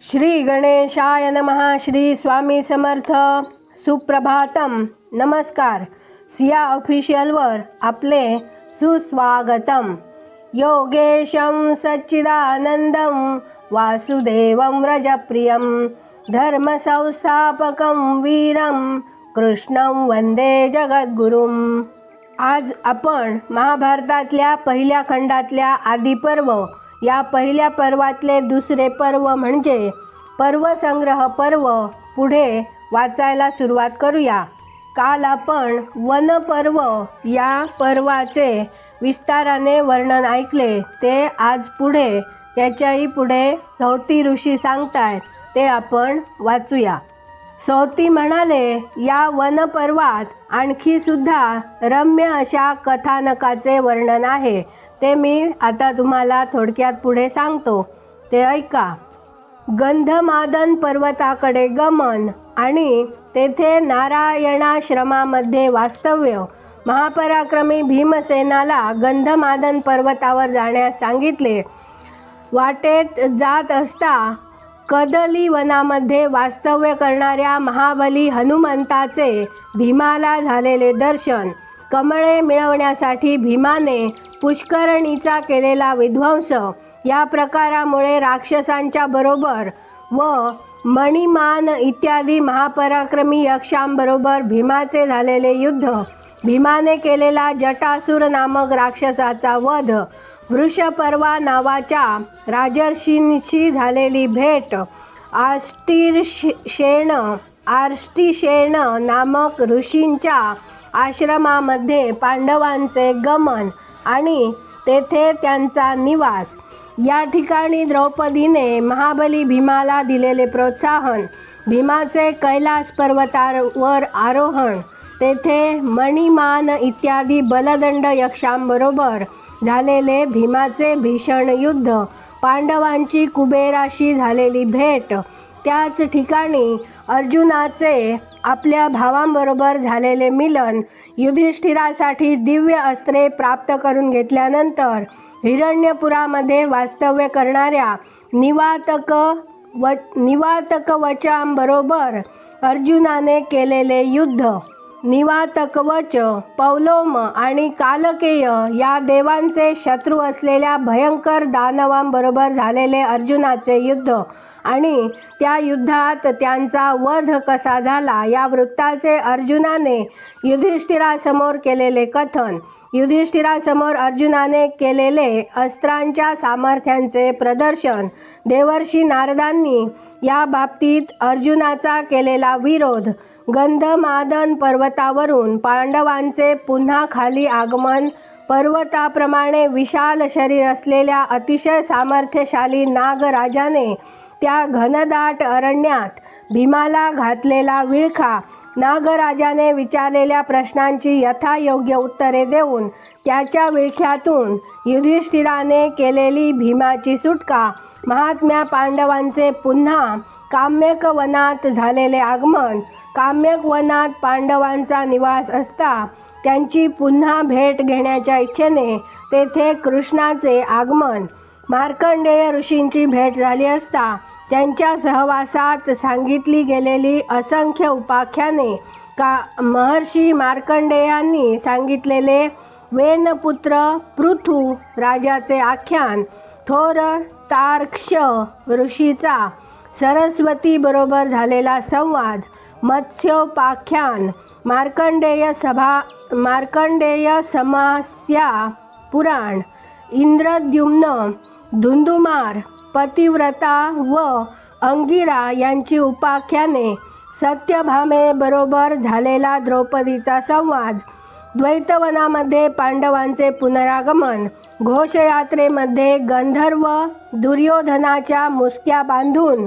श्री गणेशाय नमः. श्री स्वामी समर्थ. सुप्रभातम. नमस्कार. सिया ऑफिशियलवर आपले सुस्वागतम. योगेशं सच्चिदानंदं वासुदेवं व्रजप्रियं धर्मसंस्थापकं वीरं कृष्णं वंदे जगद्गुरुं. आज आपण महाभारतातल्या पहिल्या खंडातल्या आदिपर्व या पहिल्या पर्वातले दुसरे पर्व म्हणजे पर्वसंग्रह पर्व पुढे वाचायला सुरुवात करूया. काल आपण वनपर्व या पर्वाचे विस्ताराने वर्णन ऐकले. ते आज पुढे त्याच्याही पुढे सौती ऋषी सांगतायत ते आपण वाचूया. सौती म्हणाले, या वनपर्वात आणखी सुद्धा रम्य अशा कथानकाचे वर्णन आहे. ते मी आता तुम्हाला थोडक्यात पुढे सांगतो, ते ऐका. गंधमादन पर्वताकडे गमन आणि तेथे नारायणाश्रमामध्ये वास्तव्य. महापराक्रमी भीमसेनाला गंधमादन पर्वतावर जाण्यास सांगितले. वाटेत जात असता कदली वनामध्ये वास्तव्य करणाऱ्या महाबली हनुमंताचे भीमाला झालेले दर्शन. कमळे मिळवण्यासाठी भीमाने पुष्करणीचा केलेला विध्वंस. या प्रकारामुळे राक्षसांच्या बरोबर व मणिमान इत्यादी महापराक्रमी यक्षांबरोबर भीमाचे झालेले युद्ध. भीमाने केलेला जटासूर नामक राक्षसाचा वध. वृषपर्वा नावाच्या राजर्षींशी झालेली भेट. आर्ष्टिशेण नामक ऋषींच्या आश्रमामध्ये पांडवांचे गमन आणि तेथे त्यांचा निवास. या ठिकाणी द्रौपदीने महाबली भीमाला दिलेले प्रोत्साहन. भीमाचे कैलास पर्वतावर आरोहण. तेथे मणिमान इत्यादी बलदंड यक्षांबरोबर झालेले भीमाचे भीषण युद्ध. पांडवांची कुबेराशी झालेली भेट. त्याच ठिकाणी अर्जुनाचे आपल्या भावांबरोबर झालेले मिलन. युधिष्ठिरासाठी दिव्य अस्त्रे प्राप्त करून घेतल्यानंतर हिरण्यपुरामध्ये वास्तव्य करणाऱ्या निवातकवचांबरोबर अर्जुनाने केलेले युद्ध. निवातकवच, पौलोम आणि कालकेय या देवांचे शत्रू असलेल्या भयंकर दानवांबरोबर झालेले अर्जुनाचे युद्ध आणि त्या युद्धात त्यांचा वध कसा झाला या वृत्ताचे अर्जुनाने युधिष्ठिरासमोर केलेले कथन. युधिष्ठिरासमोर अर्जुनाने केलेले अस्त्रांच्या सामर्थ्यांचे प्रदर्शन. देवर्षी नारदांनी या बाबतीत अर्जुनाचा केलेला विरोध. गंधमादन पर्वतावरून पांडवांचे पुन्हा खाली आगमन. पर्वताप्रमाणे विशाल शरीर असलेल्या अतिशय सामर्थ्यशाली नागराजाने त्या घनदाट अरण्यात भीमाला घातलेला विळखा. नागराजाने विचारलेल्या प्रश्नांची यथायोग्य उत्तरे देऊन त्याच्या विळख्यातून युधिष्ठिराने केलेली भीमाची सुटका. महात्म्या पांडवांचे पुन्हा काम्यक वनात झालेले आगमन. काम्यक वनात पांडवांचा निवास असता त्यांची पुन्हा भेट घेण्याच्या इच्छेने तेथे कृष्णाचे आगमन. मार्कंडेय ऋषींची भेट झाली असता त्यांच्या सहवासात सांगितली गेलेली असंख्य उपाख्याने. महर्षी मार्कंडेयांनी सांगितलेले वेनपुत्र पृथू राजाचे आख्यान. थोर तार्क्ष ऋषीचा सरस्वती बरोबर झालेला संवाद. मत्स्योपाख्यान. मार्कंडेय समस्या पुराण. इंद्रद्युम्न, धुंदुमार, पतिव्रता व अंगिरा यांची उपाख्याने. सत्यभामे बरोबर झालेला द्रौपदीचा संवाद. द्वैतवनामध्ये पांडवांचे पुनरागमन. घोषयात्रेमध्ये गंधर्व दुर्योधनाच्या मुसक्या बांधून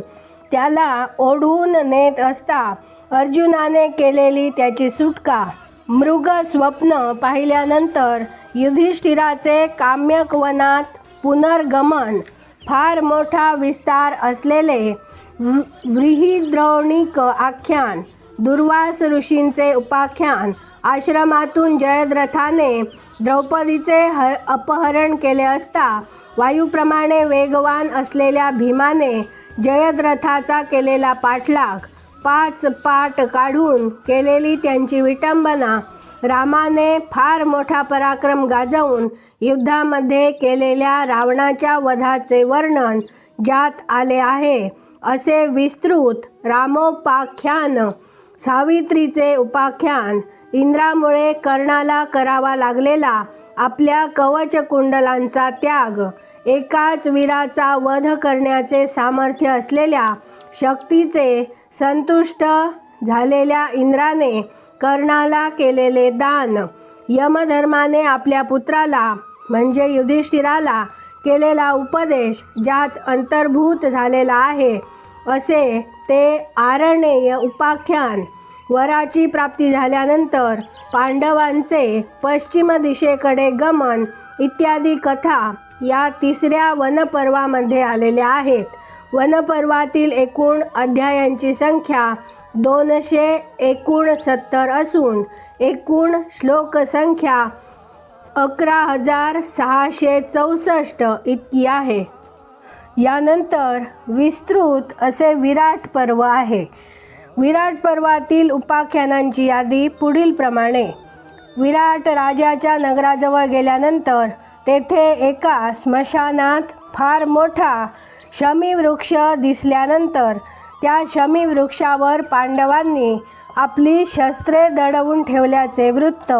त्याला ओढून नेत असता अर्जुनाने केलेली त्याची सुटका. मृग स्वप्न पाहिल्यानंतर युधिष्ठिराचे काम्यक वनात पुनर्गमन. फार मोठा विस्तार असलेले बृहद्रौणिक आख्यान. दुर्वास ऋषींचे उपाख्यान. आश्रमातून जयद्रथाने द्रौपदीचे अपहरण केले असता वायूप्रमाणे वेगवान असलेल्या भीमाने जयद्रथाचा केलेला पाठलाग, 5 पाट काढून केलेली त्यांची विटंबना, रामाने फार मोठा पराक्रम गाजवून युद्धामध्ये केलेल्या रावणाच्या वधाचे वर्णन ज्यात आले आहे असे विस्तृत रामोपाख्यान, सावित्रीचे उपाख्यान, इंद्रामुळे कर्णाला करावा लागलेला आपल्या कवचकुंडलांचा त्याग, एकाच वीराचा वध करण्याचे सामर्थ्य असलेल्या शक्तीचे संतुष्ट झालेल्या इंद्राने कर्णाला केलेले दान, यमधर्माने आपल्या पुत्राला म्हणजे युधिष्ठिराला केलेला उपदेश ज्यात अंतर्भूत झालेला आहे असे ते आरणेय उपाख्यान, वराची प्राप्ती झाल्यानंतर पांडवांचे पश्चिम दिशेकडे गमन इत्यादी कथा या 3ऱ्या वनपर्वामध्ये आलेल्या आहेत. वनपर्वातील एकूण अध्यायांची संख्या 269 असून एकूण श्लोक संख्या 11,664 इतकी आहे. यानंतर विस्तृत असे विराट पर्व आहे. विराट पर्वातील उपाख्यानांची यादी पुढील प्रमाणे. विराट राजाच्या नगराजवळ गेल्यानंतर तेथे एका स्मशानात फार मोठा शमीवृक्ष दिसल्यानंतर त्या शमीवृक्षावर पांडवांनी आपली शस्त्रे दडवून ठेवल्याचे वृत्त.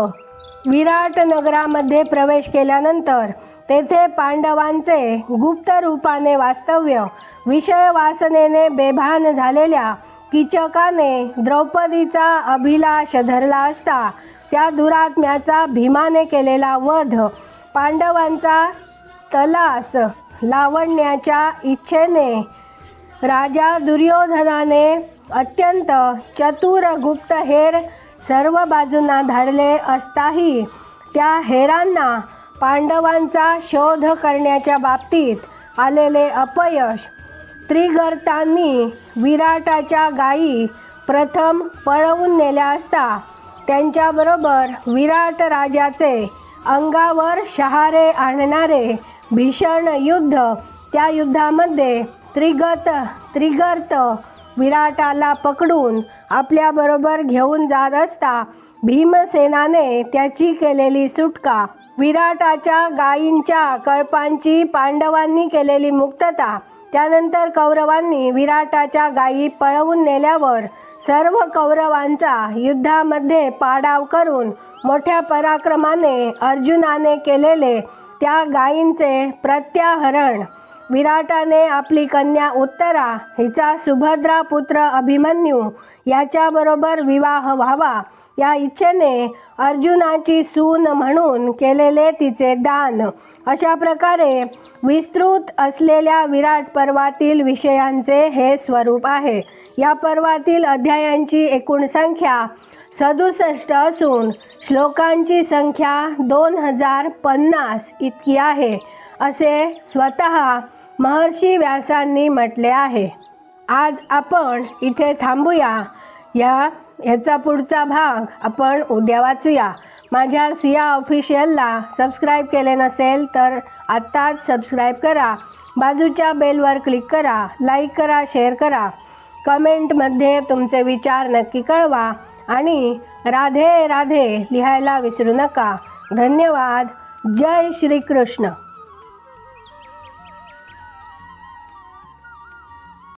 विराट नगरामध्ये प्रवेश केल्यानंतर तेथे पांडवांचे गुप्त रूपाने वास्तव्य, विषय वासनेने बेभान झालेल्या कीचकाने द्रौपदीचा अभिलाष धरला असता त्या दुरात्म्याचा भीमाने केलेला वध, पांडवांचा तलास लावण्याच्या इच्छेने राजा दुर्योधनाने अत्यंत चतुर गुप्तहेर सर्व बाजूंना धाडले असताही त्या हेरांना पांडवांचा शोध करण्याच्या बाबतीत आलेले अपयश, त्रिगर्तांनी विराटाच्या गायी प्रथम पळवून नेल्या असता त्यांच्याबरोबर विराट राजाचे अंगावर शहारे आणणारे भीषण युद्ध, त्या युद्धामध्ये त्रिगर्त विराटाला पकडून आपल्याबरोबर घेऊन जात असता भीमसेनाने त्याची केलेली सुटका, विराटाच्या गायींच्या कळपांची पांडवांनी केलेली मुक्तता, त्यानंतर कौरवांनी विराटाच्या गायी पळवून नेल्यावर सर्व कौरवांचा युद्धामध्ये पाडाव करून मोठ्या पराक्रमाने अर्जुनाने केलेले त्या गायींचे प्रत्याहरण, विराटाने आपली कन्या उत्तरा हिचा सुभद्रा पुत्र अभिमन्यू याच्याबरोबर विवाह व्हावा या इच्छेने अर्जुनाची सून म्हणून केलेले तिचे दान, अशा प्रकारे विस्तृत असलेल्या विराट पर्वातील विषयांचे हे स्वरूप आहे. या पर्वातील अध्यायांची एकूण संख्या 67 असून श्लोकांची संख्या 2050 इतकी आहे असे स्वतः महर्षी व्यासांनी म्हटले आहे. आज आपण इथे थांबूया. ह्याचा पुढचा भाग आपण उद्या वाचूया. माझ्या सिया ऑफिशियलला सबस्क्राईब केले नसेल तर आत्ताच सबस्क्राईब करा, बाजूच्या बेलवर क्लिक करा, लाईक करा, शेअर करा, कमेंटमध्ये तुमचे विचार नक्की कळवा आणि राधे राधे लिहायला विसरू नका. धन्यवाद. जय श्री कृष्ण.